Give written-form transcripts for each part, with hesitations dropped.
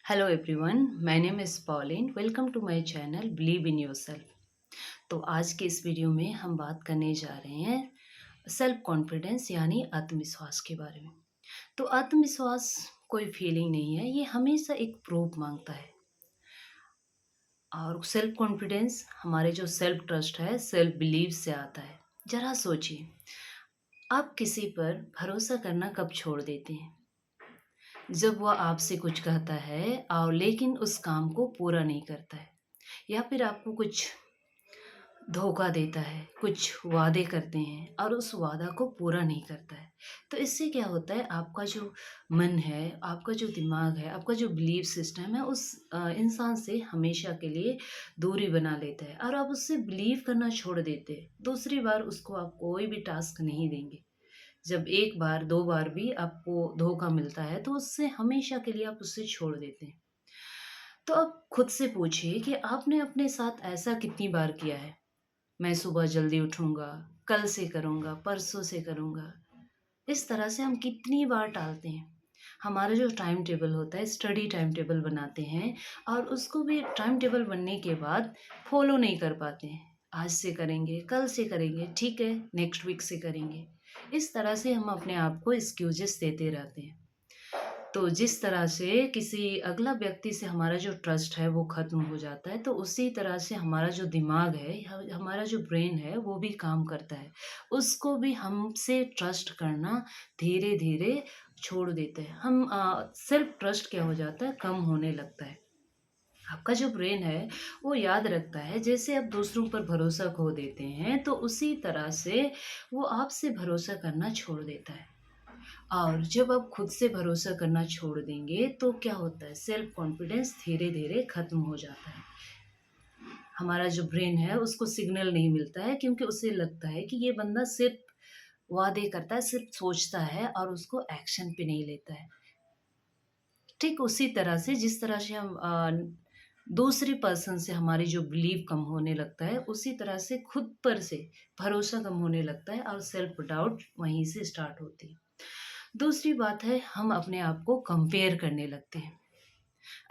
Hello everyone, my name is Pauline. Welcome to my channel believe in yourself. तो आज के इस video में हम बात करने जा रहे हैं सेल्फ कॉन्फिडेंस यानी आत्मविश्वास के बारे में। तो आत्मविश्वास कोई फीलिंग नहीं है, ये हमेशा एक प्रूफ मांगता है। और सेल्फ कॉन्फिडेंस हमारे जो सेल्फ ट्रस्ट है, सेल्फ बिलीव से आता है। ज़रा सोचिए, आप किसी पर भरोसा करना कब छोड़ देते हैं? जब वह आपसे कुछ कहता है और लेकिन उस काम को पूरा नहीं करता है, या फिर आपको कुछ धोखा देता है, कुछ वादे करते हैं और उस वादा को पूरा नहीं करता है। तो इससे क्या होता है, आपका जो मन है, आपका जो दिमाग है, आपका जो बिलीफ सिस्टम है उस इंसान से हमेशा के लिए दूरी बना लेता है और आप उससे बिलीव करना छोड़ देते हैं। दूसरी बार उसको आप कोई भी टास्क नहीं देंगे। जब एक बार, 2 बार भी आपको धोखा मिलता है, तो उससे हमेशा के लिए आप उससे छोड़ देते हैं। तो अब खुद से पूछिए कि आपने अपने साथ ऐसा कितनी बार किया है? मैं सुबह जल्दी उठूँगा, कल से करूँगा, परसों से करूँगा। इस तरह से हम कितनी बार टालते हैं। हमारा जो टाइम टेबल होता है, स्टडी टाइम टेबल बनाते हैं और उसको भी टाइम टेबल बनने के बाद फॉलो नहीं कर पाते हैं। आज से करेंगे, कल से करेंगे, ठीक है, नेक्स्ट वीक से करेंगे। इस तरह से हम अपने आप को एक्सक्यूज़ेस देते रहते हैं। तो जिस तरह से किसी अगला व्यक्ति से हमारा जो ट्रस्ट है वो ख़त्म हो जाता है, तो उसी तरह से हमारा जो दिमाग है, हमारा जो ब्रेन है वो भी काम करता है। उसको भी हमसे ट्रस्ट करना धीरे-धीरे छोड़ देते हैं। हम सेल्फ ट्रस्ट क्या हो जाता है, कम होने लगता है। आपका जो ब्रेन है वो याद रखता है, जैसे आप दूसरों पर भरोसा खो देते हैं, तो उसी तरह से वो आपसे भरोसा करना छोड़ देता है। और जब आप खुद से भरोसा करना छोड़ देंगे तो क्या होता है, सेल्फ कॉन्फिडेंस धीरे धीरे खत्म हो जाता है। हमारा जो ब्रेन है उसको सिग्नल नहीं मिलता है, क्योंकि उसे लगता है कि ये बंदा सिर्फ वादे करता है, सिर्फ सोचता है और उसको एक्शन पे नहीं लेता है। ठीक उसी तरह से जिस तरह से हम दूसरे पर्सन से हमारी जो बिलीव कम होने लगता है, उसी तरह से खुद पर से भरोसा कम होने लगता है और सेल्फ डाउट वहीं से स्टार्ट होती है। दूसरी बात है, हम अपने आप को कंपेयर करने लगते हैं।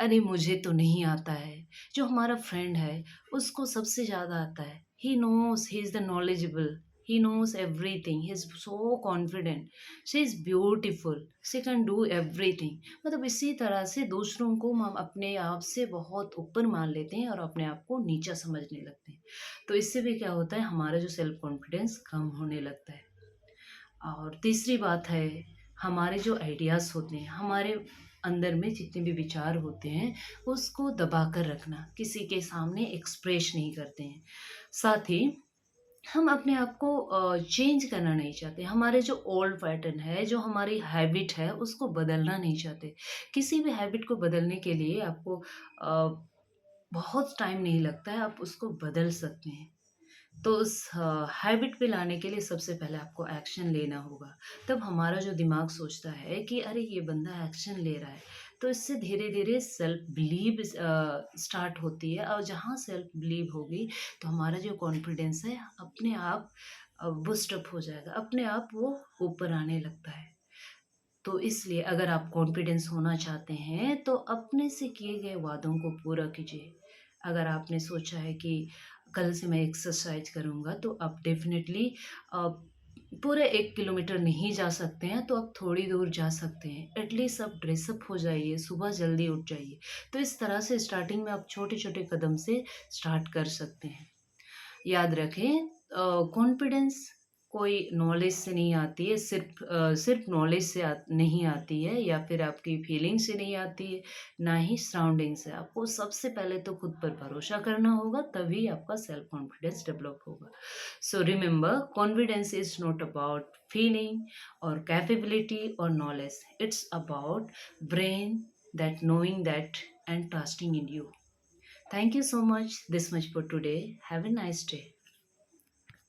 अरे मुझे तो नहीं आता है, जो हमारा फ्रेंड है उसको सबसे ज़्यादा आता है। He knows, he is the knowledgeable, he knows everything, he is so confident, she is beautiful, she can do everything. मतलब इसी तरह से दूसरों को हम अपने आप से बहुत ऊपर मान लेते हैं और अपने आप को नीचा समझने लगते हैं। तो इससे भी क्या होता है, हमारा जो सेल्फ कॉन्फिडेंस कम होने लगता है। और तीसरी बात है, हमारे जो आइडियाज़ होते हैं, हमारे अंदर में जितने भी विचार होते हैं, उसको दबा कर रखना, किसी के सामने एक्सप्रेस नहीं करते हैं। साथ ही हम अपने आप को चेंज करना नहीं चाहते। हमारे जो ओल्ड पैटर्न है, जो हमारी हैबिट है, उसको बदलना नहीं चाहते। किसी भी हैबिट को बदलने के लिए आपको बहुत टाइम नहीं लगता है, आप उसको बदल सकते हैं। तो उस हैबिट पे लाने के लिए सबसे पहले आपको एक्शन लेना होगा। तब हमारा जो दिमाग सोचता है कि अरे ये बंदा एक्शन ले रहा है, तो इससे धीरे-धीरे सेल्फ बिलीव स्टार्ट होती है और जहाँ सेल्फ बिलीव होगी, तो हमारा जो कॉन्फिडेंस है अपने आप बूस्ट अप हो जाएगा, अपने आप वो ऊपर आने लगता है। तो इसलिए अगर आप कॉन्फिडेंस होना चाहते हैं, तो अपने से किए गए वादों को पूरा कीजिए। अगर आपने सोचा है कि कल से मैं एक्सरसाइज करूँगा, तो आप डेफ़िनेटली अ, पूरे 1 किलोमीटर नहीं जा सकते हैं, तो आप थोड़ी दूर जा सकते हैं। एटलीस्ट आप ड्रेसअप हो जाइए, सुबह जल्दी उठ जाइए। तो इस तरह से स्टार्टिंग में आप छोटे-छोटे कदम से स्टार्ट कर सकते हैं। याद रखें, कॉन्फिडेंस कोई नॉलेज से नहीं आती है, सिर्फ़ नॉलेज से नहीं आती है, या फिर आपकी फीलिंग से नहीं आती है, ना ही सराउंडिंग से। आपको सबसे पहले तो खुद पर भरोसा करना होगा, तभी आपका सेल्फ कॉन्फिडेंस डेवलप होगा। So remember, confidence is not about feeling और कैपेबिलिटी और knowledge, it's about brain that knowing that and trusting in you. Thank you so much. This much for today. Have a nice day.